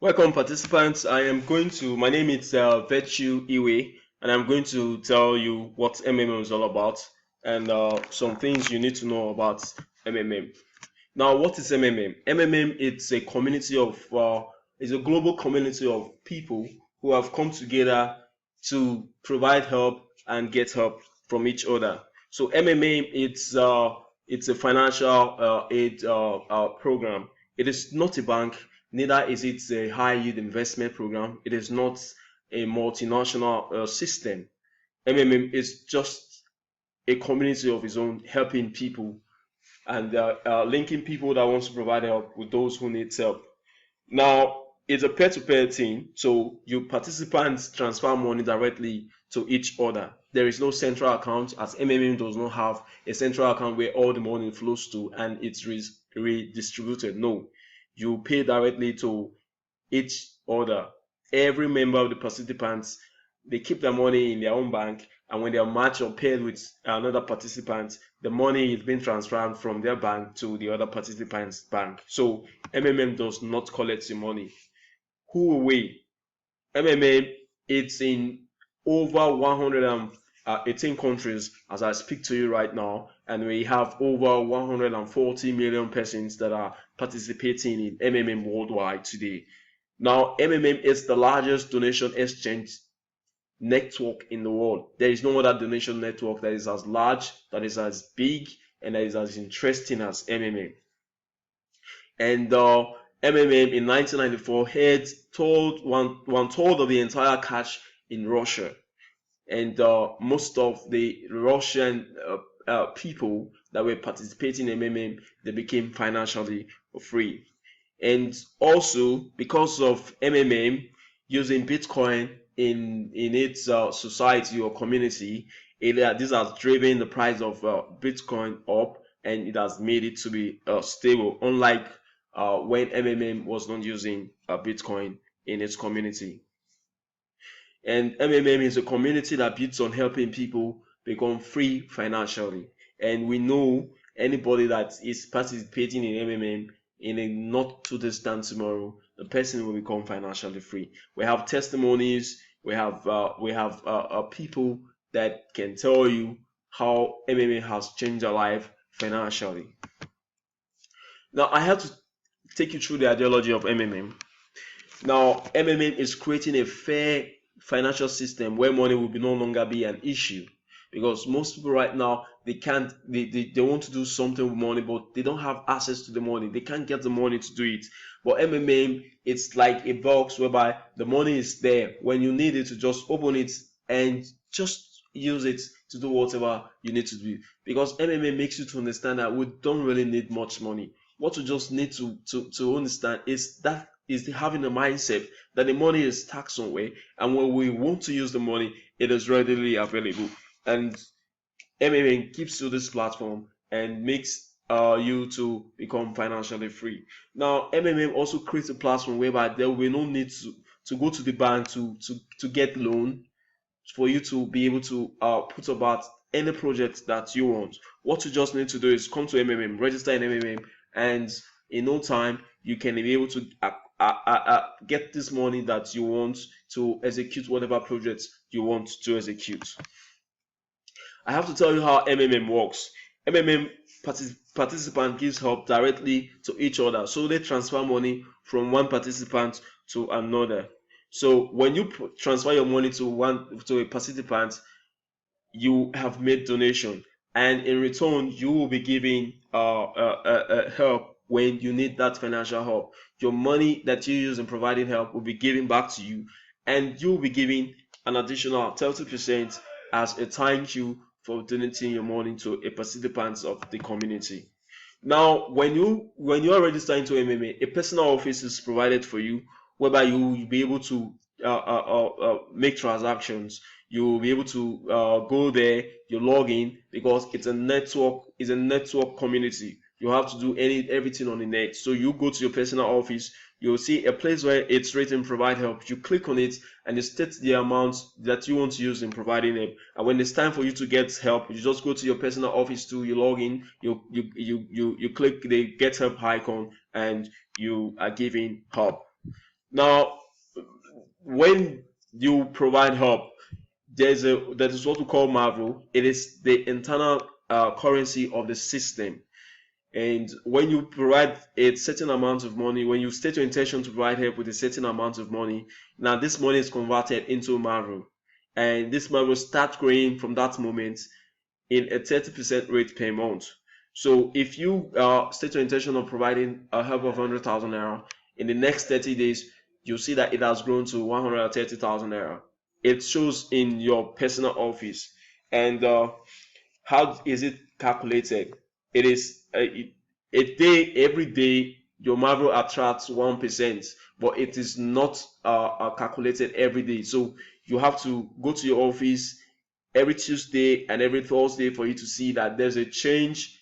Welcome, participants. My name is Virtue Iwe, and I'm going to tell you what MMM is all about and some things you need to know about MMM. Now, what is MMM? MMM is a global community of people who have come together to provide help and get help from each other. So MMM, it's a financial aid program. It is not a bank, neither is it a high yield investment program. It is not a multinational system. MMM is just a community of its own, helping people and linking people that want to provide help with those who need help. Now, it's a peer-to-peer thing, so you participants transfer money directly to each other. There is no central account, as MMM does not have a central account where all the money flows to and it's redistributed. No, you pay directly to each other. Every member of the participants, they keep their money in their own bank, and when they are matched or paired with another participant, the money is being transferred from their bank to the other participant's bank. So MMM does not collect the money. Who away? MMM, it's in over 118 countries as I speak to you right now, and we have over 140 million persons that are participating in MMM worldwide today. Now, MMM is the largest donation exchange network in the world. There is no other donation network that is as large, that is as big, and that is as interesting as MMM. And MMM in 1994 had told one third of the entire cash in Russia, and most of the Russian people that were participating in MMM, they became financially free. And also because of MMM using Bitcoin in its society or community, this has driven the price of Bitcoin up, and it has made it to be stable, unlike when MMM was not using Bitcoin in its community. And MMM is a community that builds on helping people become free financially. And we know anybody that is participating in MMM in a not too distant tomorrow, the person will become financially free. We have testimonies, we have people that can tell you how MMA has changed their life financially. Now, I have to take you through the ideology of MMM. Now, MMM is creating a fair financial system where money will no longer be an issue, because most people right now, they can't they want to do something with money, but they don't have access to the money. They can't get the money to do it. But MMM, it's like a box whereby the money is there. When you need it, to just open it and just use it to do whatever you need to do, because MMA makes you to understand that we don't really need much money. What we just need to understand is that is having a mindset that the money is taxed somewhere, and when we want to use the money, it is readily available. And MMA gives you this platform and makes you to become financially free. Now, MMM also creates a platform whereby there will be no need to go to the bank to get loan for you to be able to put about any project that you want. What you just need to do is come to MMM, register in MMM, and in no time you can be able to get this money that you want to execute whatever project you want to execute. I have to tell you how MMM works. MMM participant gives help directly to each other, so they transfer money from one participant to another. So when you transfer your money to a participant, you have made donation, and in return you will be giving help when you need that financial help. Your money that you use in providing help will be given back to you, and you will be giving an additional 30% as a thank you for donating your money to a participant of the community. Now, when you are registering to MMA, a personal office is provided for you, whereby you will be able to make transactions. You will be able to go there, you log in, because it's a network community. You have to do everything on the net. So you go to your personal office, you'll see a place where it's written provide help. You click on it and you state the amount that you want to use in providing help. And when it's time for you to get help, you just go to your personal office too, you log in, you click the get help icon, and you are giving help. Now, when you provide help, that is what we call Marvel. It is the internal currency of the system. And when you provide a certain amount of money, when you state your intention to provide help with a certain amount of money, now this money is converted into Marvel. And this Marvel starts growing from that moment in a 30% rate per month. So if you state your intention of providing a help of 100,000 naira, in the next 30 days, you'll see that it has grown to 130,000 naira. It shows in your personal office. And how is it calculated? It is a day, every day your Marvel attracts 1%, but it is not calculated every day. So you have to go to your office every Tuesday and every Thursday for you to see that there's a change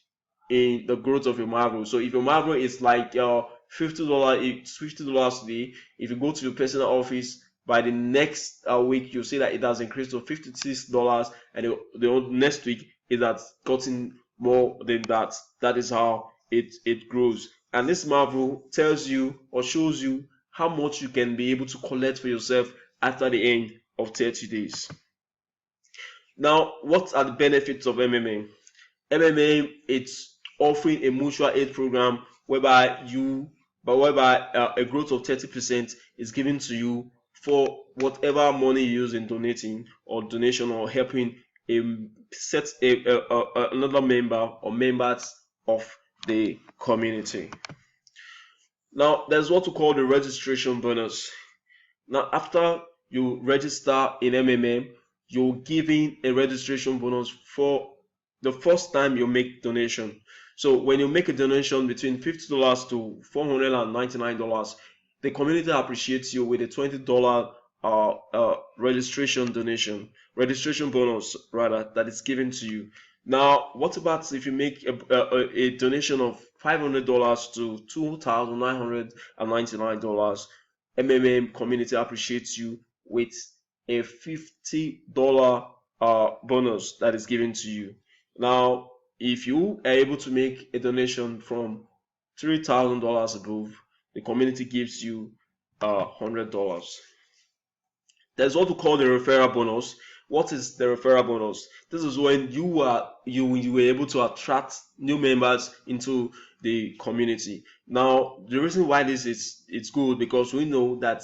in the growth of your Marvel. So if your Marvel is like $50, it's $50 today. If you go to your personal office by the next week, you'll see that it has increased to $56, and the next week it has gotten more than that. That is how it grows. And this Marvel tells you or shows you how much you can be able to collect for yourself after the end of 30 days. Now, what are the benefits of MMA? MMA, it's offering a mutual aid program whereby a growth of 30% is given to you for whatever money you use in donating or donation or helping another member or members of the community. Now, there's what we call the registration bonus. Now, after you register in MMA, you're giving a registration bonus for the first time you make donation. So when you make a donation between $50 to $499, the community appreciates you with a $20 registration bonus rather, that is given to you. Now, what about if you make a donation of $500 to $2,999? MMA community appreciates you with a $50 bonus that is given to you. Now, if you are able to make a donation from $3,000 above, the community gives you $100. There's what we call the referral bonus. What is the referral bonus? This is when you were able to attract new members into the community. Now, the reason why it's good, because we know that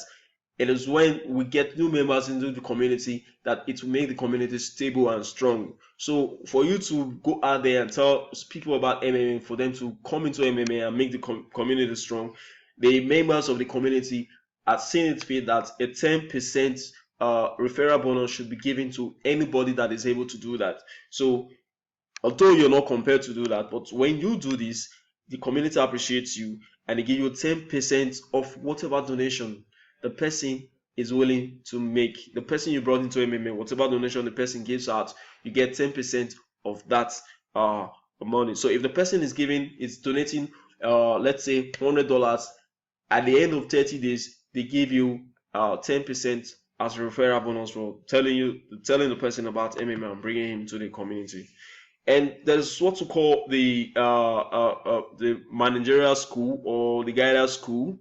it is when we get new members into the community that it will make the community stable and strong. So for you to go out there and tell people about MMA, for them to come into MMA and make the community strong, the members of the community are seeing it fit that a 10% referral bonus should be given to anybody that is able to do that. So although you're not compelled to do that, but when you do this, the community appreciates you and they give you 10% of whatever donation the person is willing to make. The person you brought into MMA, whatever donation the person gives out, you get 10% of that money. So if the person is donating let's say $100, at the end of 30 days they give you 10% as a referral bonus for telling the person about MMA and bringing him to the community. And there's what we call the managerial school or the guidance school,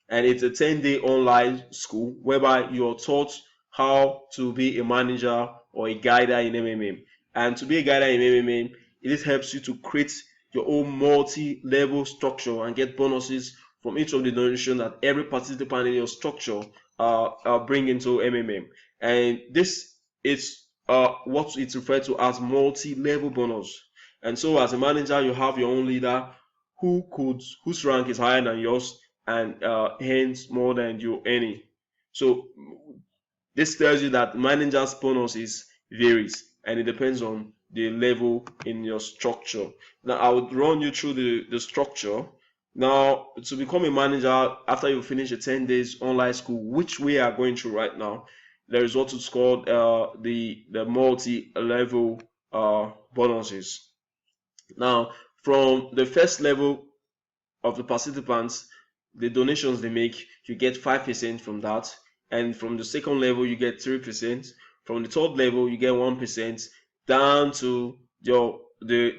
and it's a 10-day online school whereby you're taught how to be a manager or a guider in MMA. And to be a guider in MMA, it helps you to create your own multi-level structure and get bonuses from each of the donations that every participant in your structure bring into MMA. And this is what it's referred to as multi-level bonus. And so as a manager, you have your own leader whose rank is higher than yours and earns more than you earning. So this tells you that manager's bonuses varies and it depends on the level in your structure. Now I would run you through the structure. Now, to become a manager after you finish a 10 days online school, which we are going through right now, there is what is called the multi-level bonuses. Now, from the first level of the participants, the donations they make, you get 5% from that, and from the second level you get 3%. From the third level you get 1%, down to the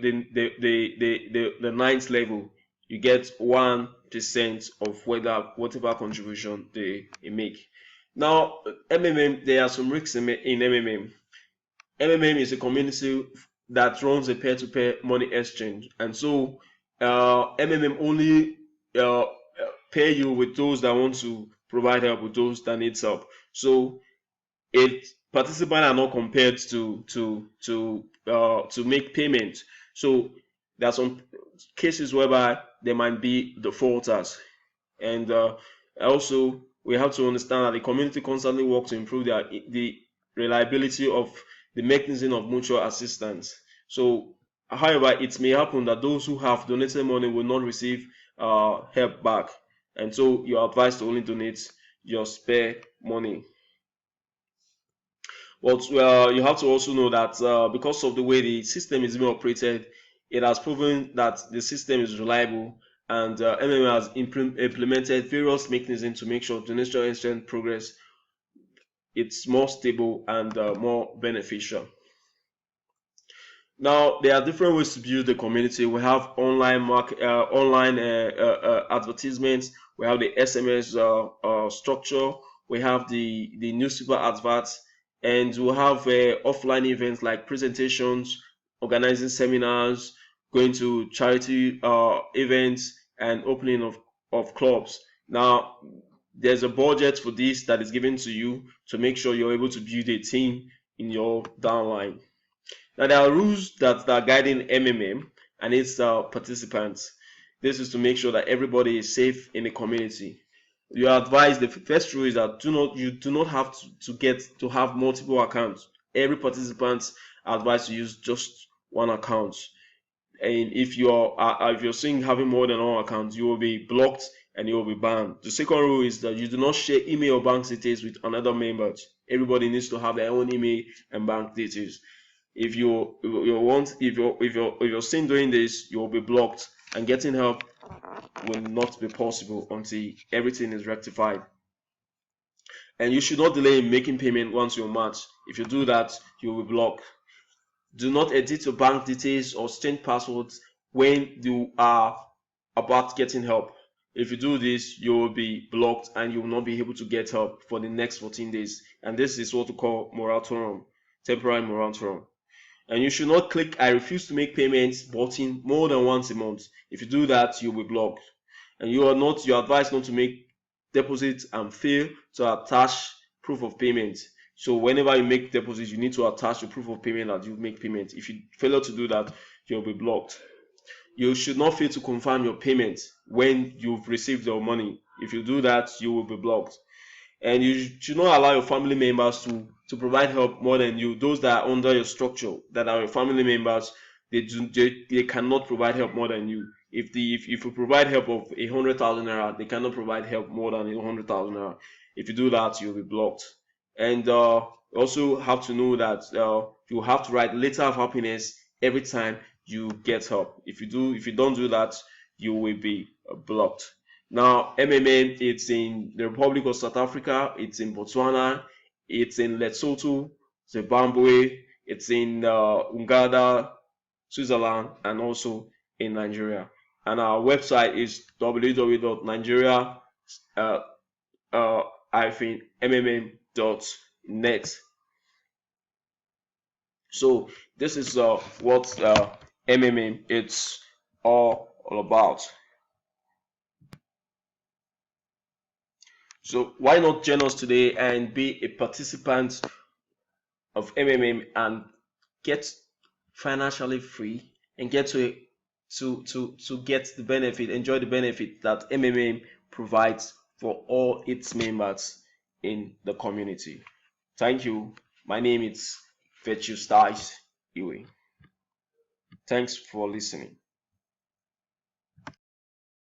ninth level you get 1% of whatever contribution they make. Now, MMM, there are some risks in MMM. MMM is a community that runs a peer-to-peer money exchange, and so MMM only pay you with those that want to provide help with those that needs help. So participants are not compared to make payment. So there are some cases whereby there might be defaulters, and also we have to understand that the community constantly works to improve the reliability of the mechanism of mutual assistance. So, however, it may happen that those who have donated money will not receive help back, and so you're advised to only donate your spare money. But you have to also know that because of the way the system is being operated, it has proven that the system is reliable, and MMM has implemented various mechanisms to make sure donation exchange progress it's more stable and more beneficial. Now, there are different ways to build the community. We have online advertisements. We have the SMS structure. We have the newspaper adverts, and we have offline events like presentations, organizing seminars, going to charity events, and opening of clubs. Now, there's a budget for this that is given to you to make sure you're able to build a team in your downline. Now, there are rules that are guiding MMM and its participants. This is to make sure that everybody is safe in the community. You are advised, the first rule is that you do not have to have multiple accounts. Every participant are advised to use just one account. And if you're seeing having more than one account, you will be blocked and you will be banned. The second rule is that you do not share email or bank details with another member. Everybody needs to have their own email and bank details. If you're seen doing this, you will be blocked, and getting help will not be possible until everything is rectified. And you should not delay in making payment once you're matched. If you do that, you will be blocked. Do not edit your bank details or change passwords when you are about getting help. If you do this, you will be blocked and you will not be able to get help for the next 14 days. And this is what we call moratorium, temporary moratorium. And you should not click I refuse to make payments button more than once a month. If you do that, you'll be blocked. And you're advised not to make deposits and fail to attach proof of payment. So whenever you make deposits, you need to attach the proof of payment that you make payment. If you fail to do that, you'll be blocked. You should not fail to confirm your payment when you've received your money. If you do that, you will be blocked. And you should not allow your family members to provide help more than you. Those that are under your structure, that are your family members, they cannot provide help more than you. If you provide help of 100,000 naira, they cannot provide help more than 100,000 naira. If you do that, you'll be blocked. And also have to know that you have to write letter of happiness every time you get help. If you don't do that, you will be blocked. Now, MMM, it's in the Republic of South Africa, it's in Botswana, it's in Lesotho, Zimbabwe, it's in Uganda, Switzerland, and also in Nigeria. And our website is www.nigeria-mmm.net. So this is what MMM it's all about. So why not join us today and be a participant of MMM and get financially free and get to get the benefit, enjoy the benefit that MMM provides for all its members in the community. Thank you. My name is Virtue Styles Iwe. Thanks for listening.